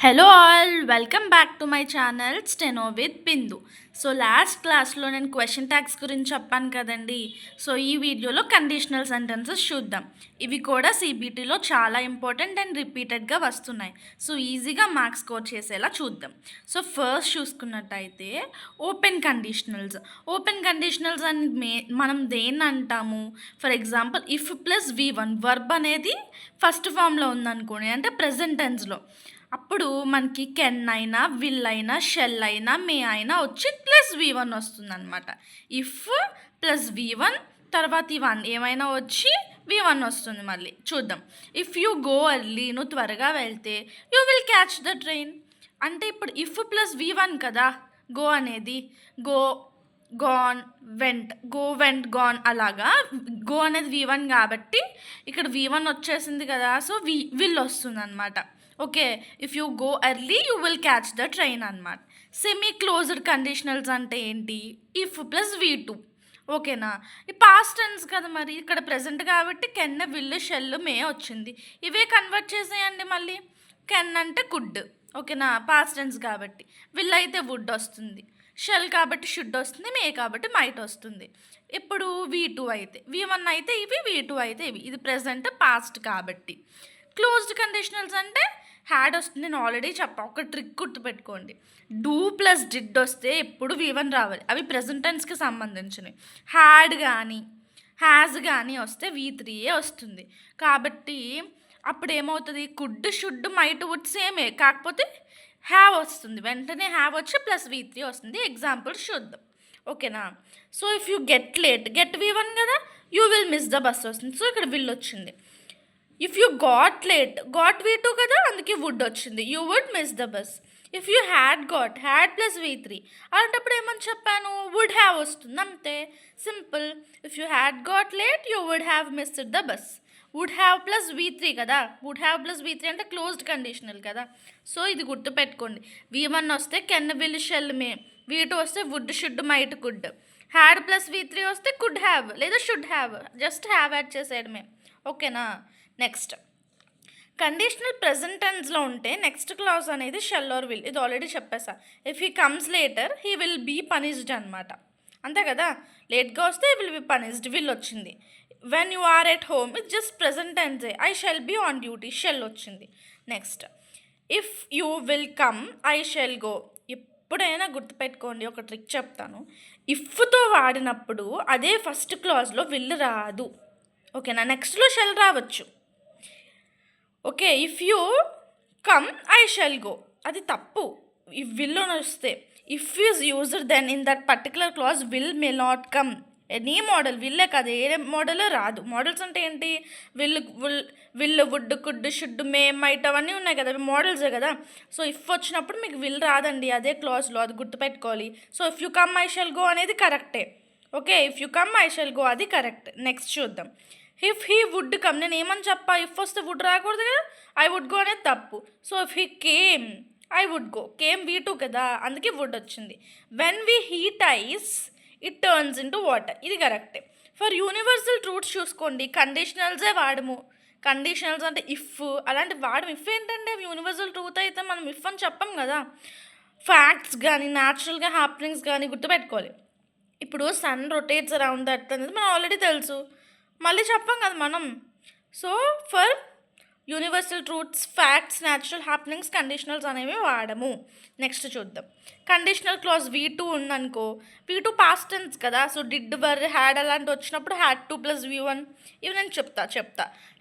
Hello all, welcome back to my channel steno with Bindu. So last క్లాస్లో నేను question tags గురించి చెప్పాను కదండి. సో ఈ వీడియోలో కండిషనల్ సెంటెన్సెస్ చూద్దాం. ఇవి కూడా సిబిటీలో చాలా ఇంపార్టెంట్ అండ్ రిపీటెడ్గా వస్తున్నాయి. సో ఈజీగా మార్క్స్ స్కోర్ చేసేలా చూద్దాం. సో ఫస్ట్ చూసుకున్నట్టయితే ఓపెన్ కండిషనల్స్. ఓపెన్ కండిషనల్స్ అని మనం దేన్ని అంటాము? For example if plus V1 verb అనేది ఫస్ట్ ఫామ్లో ఉందనుకోండి, అంటే ప్రెజెంట్ టెన్స్లో. అప్పుడు మనకి కెన్ అయినా, విల్ అయినా, షెల్ అయినా, మే అయినా వచ్చి ప్లస్ V1 వస్తుంది అనమాట. ఇఫ్ ప్లస్ V1 తర్వాత ఈ ఏమైనా వచ్చి V1 వస్తుంది. మళ్ళీ చూద్దాం. ఇఫ్ యూ గో ఎర్లీ, నువ్వు త్వరగా వెళ్తే you will catch the train. అంటే ఇప్పుడు ఇఫ్ ప్లస్ V1 కదా గో అనేది. గో, గాన్, వెంట్, గాన్ అలాగా. గో అనేది V1 కాబట్టి ఇక్కడ V1 వచ్చేసింది కదా, సో విల్ వస్తుంది అనమాట. Okay, if you go early you will catch the train అనమాట. సెమీ క్లోజ్డ్ కండిషనల్స్ అంటే ఏంటి? If plus V2. ఓకేనా? ఈ పాస్ట్ టెన్స్ కదా, మరి ఇక్కడ ప్రెజెంట్ కాబట్టి కెన్, విల్, షెల్, మే వచ్చింది. ఇవే కన్వర్ట్ చేసేయండి. మళ్ళీ కెన్ అంటే కుడ్. ఓకేనా? పాస్ట్ టెన్స్ కాబట్టి. విల్ అయితే వుడ్ వస్తుంది, షెల్ కాబట్టి షుడ్ వస్తుంది, మే కాబట్టి మైట్ వస్తుంది. ఇప్పుడు V2 అయితే, V1 అయితే ఇవి, V2 అయితే ఇవి. ఇది ప్రెజెంట్ పాస్ట్ కాబట్టి. క్లోజ్డ్ కండిషనల్స్ అంటే హ్యాడ్ వస్తుంది. నేను ఆల్రెడీ చెప్పా, ఒక ట్రిక్ గుర్తుపెట్టుకోండి. డూ ప్లస్ డిడ్ వస్తే ఎప్పుడు V1 రావాలి. అవి ప్రెజెంట్ టెన్స్కి సంబంధించినవి. హ్యాడ్ కానీ హ్యాజ్ కానీ వస్తే V3 వస్తుంది. కాబట్టి అప్పుడు ఏమవుతుంది? కుడ్, షుడ్, మైట్, వుడ్ సేమే, కాకపోతే హ్యావ్ వస్తుంది. వెంటనే హ్యావ్ వచ్చి ప్లస్ V3 వస్తుంది. ఎగ్జాంపుల్ చూద్దాం. ఓకేనా? So if you get late, get V1 కదా, you will miss the bus వస్తుంది. సో ఇక్కడ విల్ వచ్చింది. If you got late, got V2 కదా, అందుకే వుడ్ వచ్చింది. You would miss the bus. If you had plus V3, అలాంటప్పుడు ఏమని చెప్పాను? వుడ్ హ్యావ్ వస్తుంది, అంతే, simple. If you had got late you would have missed the bus. Would have plus V3 కదా, would have plus V3 అంటే closed conditional కదా. So ఇది గుర్తుపెట్టుకోండి. V1 వస్తే can, will, shell, may. V2 వస్తే would, should, might, could. Had plus V3 వస్తే could have లేదా should have, just have add చేసేయడమే. ఓకేనా? నెక్స్ట్ కండిషనల్ ప్రెజెంట్ టెన్స్లో ఉంటే నెక్స్ట్ క్లాజ్ అనేది షెల్ ఆర్ విల్. ఇది ఆల్రెడీ చెప్పేసా. If he comes later he will be punished అనమాట. అంతే కదా, లేట్గా వస్తే విల్ బీ పనిష్డ్, విల్ వచ్చింది. When you are at home it just present టెన్సే, I shall be on duty, shall వచ్చింది. Next if you will come I shall go. ఎప్పుడైనా గుర్తుపెట్టుకోండి, ఒక ట్రిక్ చెప్తాను. ఇఫ్తో వాడినప్పుడు అదే ఫస్ట్ క్లాజ్లో విల్ రాదు. ఓకేనా? నెక్స్ట్లో షెల్ రావచ్చు. Okay, if you come I shall go, అది తప్పు. ఇఫ్ విల్ వస్తే if is used then in that particular clause will may not come. Any modal, విల్లే కాదు, ఏ మోడల్ రాదు. మోడల్స్ అంటే ఏంటి? Will, would, could, should, may, might అవన్నీ ఉన్నాయి కదా, మోడల్సే కదా. సో ఇఫ్ వచ్చినప్పుడు మీకు విల్ రాదండి అదే క్లాజ్లో, అది గుర్తుపెట్టుకోవాలి. So if you come I shall go అనేది కరెక్టే. Okay, if you come I shall go అది కరెక్ట్. నెక్స్ట్ చూద్దాం. ఇఫ్ హీ వుడ్ కమ్, నేను ఏమని చెప్పా? ఇఫ్ వస్తే వుడ్ రాకూడదు కదా, ఐ వుడ్ గో అనేది తప్పు. So if he came I would go. Came V2 కదా, అందుకే వుడ్ వచ్చింది. When we heat ice it turns into water, ఇది కరెక్టే. ఫర్ యూనివర్సల్ ట్రూత్స్ చూసుకోండి, కండిషనల్సే వాడము. కండిషనల్స్ అంటే ఇఫ్ అలాంటి వాడము. ఇఫ్ ఏంటంటే యూనివర్సల్ ట్రూత్ అయితే మనం ఇఫ్ అని చెప్పం కదా. ఫ్యాక్ట్స్ కానీ న్యాచురల్గా హ్యాపెనింగ్స్ కానీ గుర్తుపెట్టుకోవాలి. ఇప్పుడు సన్ రొటేట్స్ అరౌండ్ దట్ అనేది మనం ఆల్రెడీ తెలుసు, మళ్ళీ చెప్పాం కదా మనం. So for universal truths, facts, natural happenings conditionals అనేవి వాడము. నెక్స్ట్ చూద్దాం. కండిషనల్ క్లాజ్ V2 ఉందనుకో, V2 పాస్ట్ టెన్స్ కదా, సో డిడ్, వర్, హ్యాడ్ అలాంటి వచ్చినప్పుడు హ్యాడ్ 2 ప్లస్ V1 ఇవి నేను చెప్తా.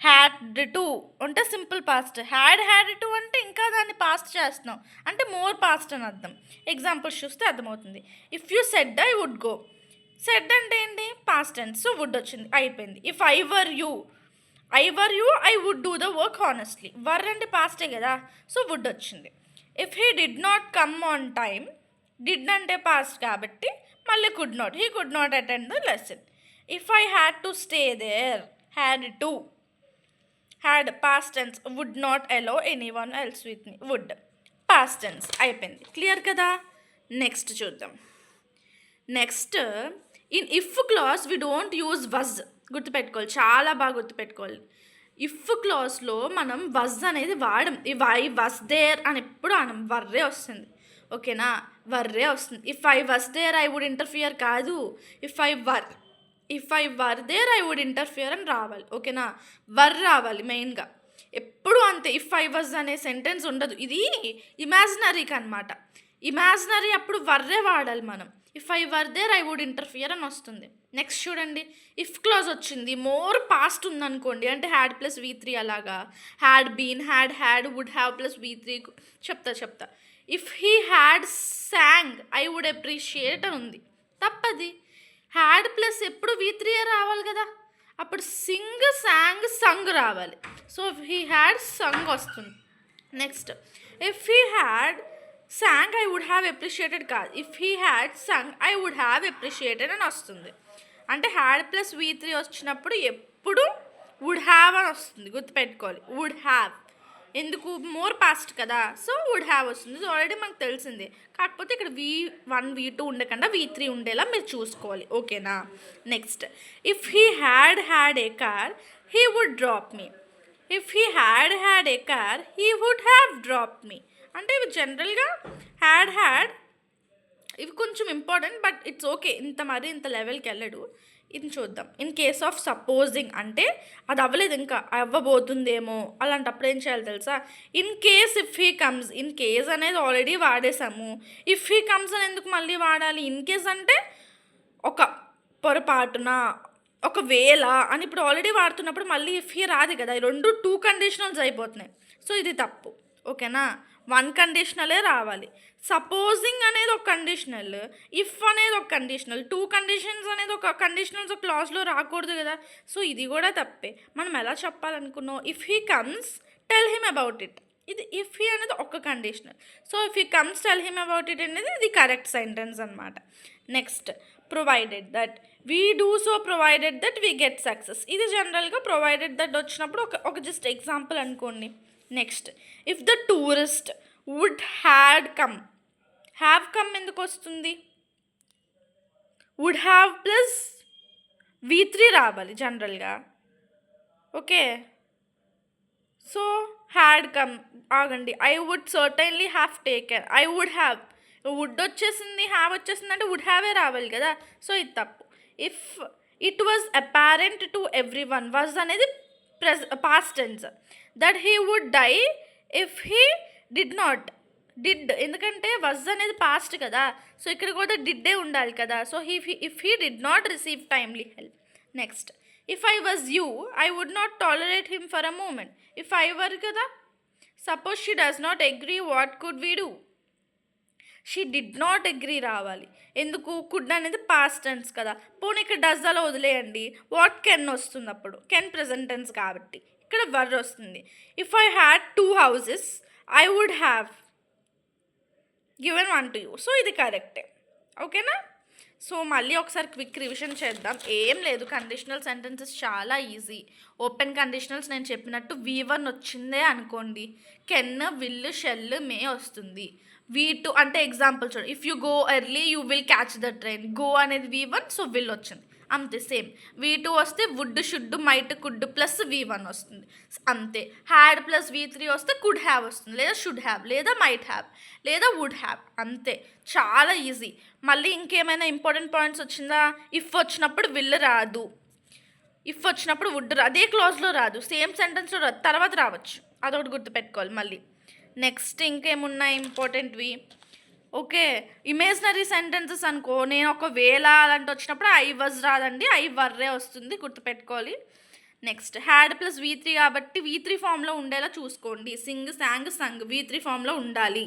హ్యాడ్ 2 అంటే సింపుల్ పాస్ట్. హ్యాడ్ 2 అంటే ఇంకా దాన్ని పాస్ట్ చేస్తున్నాం అంటే మోర్ పాస్ట్ అని అర్థం. ఎగ్జాంపుల్స్ చూస్తే అర్థమవుతుంది. If you said I would go, said అంటే ఏంటి? పాస్ట్ టెన్స్, సో వుడ్ వచ్చింది, అయిపోయింది. If I were you I would do the work honestly. Were అంటే పాస్టే కదా, సో వుడ్ వచ్చింది. If he did not come on time, did అంటే past కాబట్టి మళ్ళీ could not attend the lesson. If I had to stay there, had past tense, would not allow any one else with me, would past tense, అయిపోయింది. Clear కదా? Next చూద్దాం. Next in if clause we don't use was. గుర్తుపెట్టుకోవాలి, చాలా బాగా గుర్తుపెట్టుకోవాలి. If క్లాస్లో మనం was అనేది వాడం. ఐ వస్ దేర్ అని ఎప్పుడు అనం, వర్రే వస్తుంది. ఓకేనా, వర్రే వస్తుంది. If I was there I would interfere కాదు, if I were there I would interfere అని రావాలి. ఓకేనా, వర్ రావాలి మెయిన్గా ఎప్పుడు అంతే. ఇఫ్ ఐ వజ్ అనే సెంటెన్స్ ఉండదు, ఇది ఇమాజినరీకి అనమాట. ఇమాజినరీ అప్పుడు వర్రే వాడాలి మనం. If I were there I would interfere అని వస్తుంది. నెక్స్ట్ చూడండి, ఇఫ్ క్లాజ్ వచ్చింది, మోర్ పాస్ట్ ఉందనుకోండి, అంటే హ్యాడ్ ప్లస్ V3 అలాగా, had been, had would have plus V3 చెప్తా. If he had sang I would appreciate అని ఉంది, తప్పది. హ్యాడ్ ప్లస్ ఎప్పుడు V3 రావాలి కదా, అప్పుడు సింగ్, శాంగ్, సంగ్ రావాలి. సో హీ హ్యాడ్ సంగ్ వస్తుంది. Next, if he had sang I would have appreciated కాదు, if he had sung I would have appreciated అని వస్తుంది. అంటే హ్యాడ్ ప్లస్ V3 వచ్చినప్పుడు ఎప్పుడు వుడ్ హ్యావ్ అని వస్తుంది, గుర్తుపెట్టుకోవాలి. వుడ్ హ్యావ్ ఎందుకు, మోర్ పాస్ట్ కదా, సో వుడ్ హ్యావ్ వస్తుంది. సో ఆల్రెడీ మనకు తెలిసిందే, కాకపోతే ఇక్కడ V1 V2 ఉండకుండా V3 ఉండేలా మీరు చూసుకోవాలి. ఓకేనా. Next, if he had a car he would drop me, if he had a car he would have drop me. అంటే ఇవి జనరల్గా హ్యాడ్ ఇవి కొంచెం ఇంపార్టెంట్, బట్ ఇట్స్ ఓకే, ఇంత లెవెల్కి వెళ్ళడు. ఇది చూద్దాం. ఇన్ కేస్ ఆఫ్ సపోజింగ్, అంటే అది అవ్వలేదు ఇంకా, అవ్వబోతుందేమో, అలాంటప్పుడు ఏం చేయాలి తెలుసా. In case if he comes, in case అనేది ఆల్రెడీ వాడేసాము, ఇఫ్ హీ కమ్స్ అని ఎందుకు మళ్ళీ వాడాలి. ఇన్ కేస్ అంటే ఒక పొరపాటున, ఒకవేళ అని ఇప్పుడు ఆల్రెడీ వాడుతున్నప్పుడు మళ్ళీ ఇఫ్ హీ రాదు కదా, ఈ రెండు 2 కండిషనల్స్ అయిపోతున్నాయి. సో ఇది తప్పు. ఓకేనా, 1 కండిషనలే రావాలి. సపోజింగ్ అనేది ఒక కండిషనల్, ఇఫ్ అనేది ఒక కండిషనల్, 2 కండిషన్స్ అనేది ఒక కండిషనల్స్ క్లాస్లో రాకూడదు కదా. సో ఇది కూడా తప్పే. మనం ఎలా చెప్పాలనుకున్నాం, if he comes tell him about it, ఇది ఇఫ్ హీ అనేది ఒక conditional. So if he comes tell him about it అనేది ఇది కరెక్ట్ సెంటెన్స్ అనమాట. Next, provided that we do so provided that we get success. ఇది జనరల్గా provided that వచ్చినప్పుడు ఒక జస్ట్ ఎగ్జాంపుల్ అనుకోండి. Next, if the tourist would have come ఎందుకు వస్తుంది, వుడ్ హ్యావ్ ప్లస్ V3 రావాలి జనరల్గా. ఓకే, సో హ్యాడ్ కమ్, ఆగండి, I would certainly have taken, I would have, would వచ్చేసింది, హ్యావ్ వచ్చేసింది అంటే వుడ్ హ్యావే రావాలి కదా. సో ఇది తప్పు. If it was apparent to everyone, was అనేది past tense, that he would die if he did not, ఎందుకంటే వజ్ అనేది పాస్ట్ కదా, సో ఇక్కడ కూడా డిడ్డే ఉండాలి కదా. So if he did not receive timely help. Next, if I was you I would not tolerate him for a moment, if I were కదా. Suppose she does not agree what could we do, she did not agree రావాలి. ఎందుకు, could అనేది past tense కదా. పోనీ ఇక్కడ does అలా వదిలేయండి, what can వస్తుంది, అప్పుడు కెన్ ప్రెజెంట్ టెన్స్ కాబట్టి ఇక్కడ వర్ వస్తుంది. If I had 2 houses I would have given 1 to you. So ఇది కరెక్టే. ఓకేనా. సో మళ్ళీ ఒకసారి క్విక్ రివిజన్ చేద్దాం. ఏం లేదు, కండిషనల్ సెంటెన్సెస్ చాలా ఈజీ. ఓపెన్ కండిషనల్స్ నేను చెప్పినట్టు V1 వచ్చిందే అనుకోండి, కెన్, విల్, షెల్, మే వస్తుంది. V2 అంటే ఎగ్జాంపుల్ చూడండి, if you go early you will catch the train, go అనేది V1, సో విల్ వచ్చింది. అంతే, సేమ్. V2 వస్తే would, should, might, could plus V1 వస్తుంది. అంతే. హ్యాడ్ ప్లస్ V3 వస్తే కుడ్ హ్యావ్ వస్తుంది, లేదా షుడ్ హ్యావ్, లేదా మైట్ హ్యావ్, లేదా వుడ్ హ్యావ్. అంతే, చాలా ఈజీ. మళ్ళీ ఇంకేమైనా ఇంపార్టెంట్ పాయింట్స్ వచ్చిందా, ఇఫ్ వచ్చినప్పుడు విల్ రాదు, ఇఫ్ వచ్చినప్పుడు వుడ్ అదే క్లాజ్లో రాదు, సేమ్ సెంటెన్స్లో రాదు, తర్వాత రావచ్చు, అదొకటి గుర్తుపెట్టుకోవాలి. మళ్ళీ నెక్స్ట్ ఇంకేమున్నాయి ఇంపార్టెంట్వి. ఓకే, ఇమేజినరీ సెంటెన్సెస్ అనుకో, నేను ఒకవేళ అలాంటి వచ్చినప్పుడు ఐ వాజ్ రాదండి, ఐ వర్రే వస్తుంది, గుర్తుపెట్టుకోవాలి. నెక్స్ట్, హ్యాడ్ ప్లస్ V3 కాబట్టి V3 ఫామ్లో ఉండేలా చూసుకోండి. సింగ్, శాంగ్, సంగ్ V3 ఫామ్లో ఉండాలి.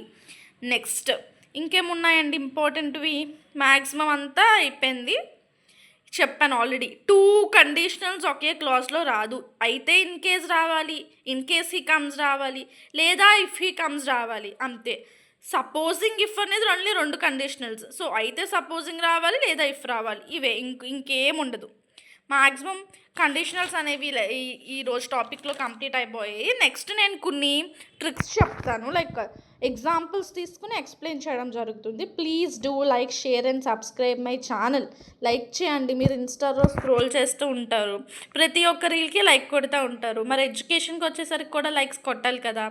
నెక్స్ట్ ఇంకేమున్నాయండి ఇంపార్టెంట్వి, మ్యాక్సిమం అంతా అయిపోయింది, చెప్పాను ఆల్రెడీ. 2 కండిషనల్స్ ఒకే క్లాస్లో రాదు, అయితే ఇన్ కేస్ రావాలి, ఇన్ కేస్ హీ కమ్స్ రావాలి, లేదా ఇఫ్ హీ కమ్స్ రావాలి. అంతే. సపోజింగ్, ఇఫ్ అనేది ఓన్లీ 2 కండిషనల్స్, సో అయితే సపోజింగ్ రావాలి లేదా ఇఫ్ రావాలి, ఇవే, ఇంకేం ఉండదు. మ్యాక్సిమం కండిషనల్స్ అనేవి ఈ రోజు టాపిక్లో కంప్లీట్ అయిపోయాయి. నెక్స్ట్ నేను కొన్ని ట్రిక్స్ చెప్తాను, లైక్ ఎగ్జాంపుల్స్ తీసుకుని ఎక్స్ప్లెయిన్ చేయడం జరుగుతుంది. Please do like, share and subscribe my channel. Like చేయండి, మీరు ఇన్స్టాలో స్క్రోల్ చేస్తూ ఉంటారు, ప్రతి ఒక్క రీల్కి లైక్ కొడుతూ ఉంటారు, మరి ఎడ్యుకేషన్కి వచ్చేసరికి కూడా లైక్స్ కొట్టాలి కదా.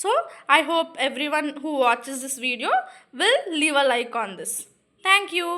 So I hope every one who watches this video will leave a like on this. Thank you.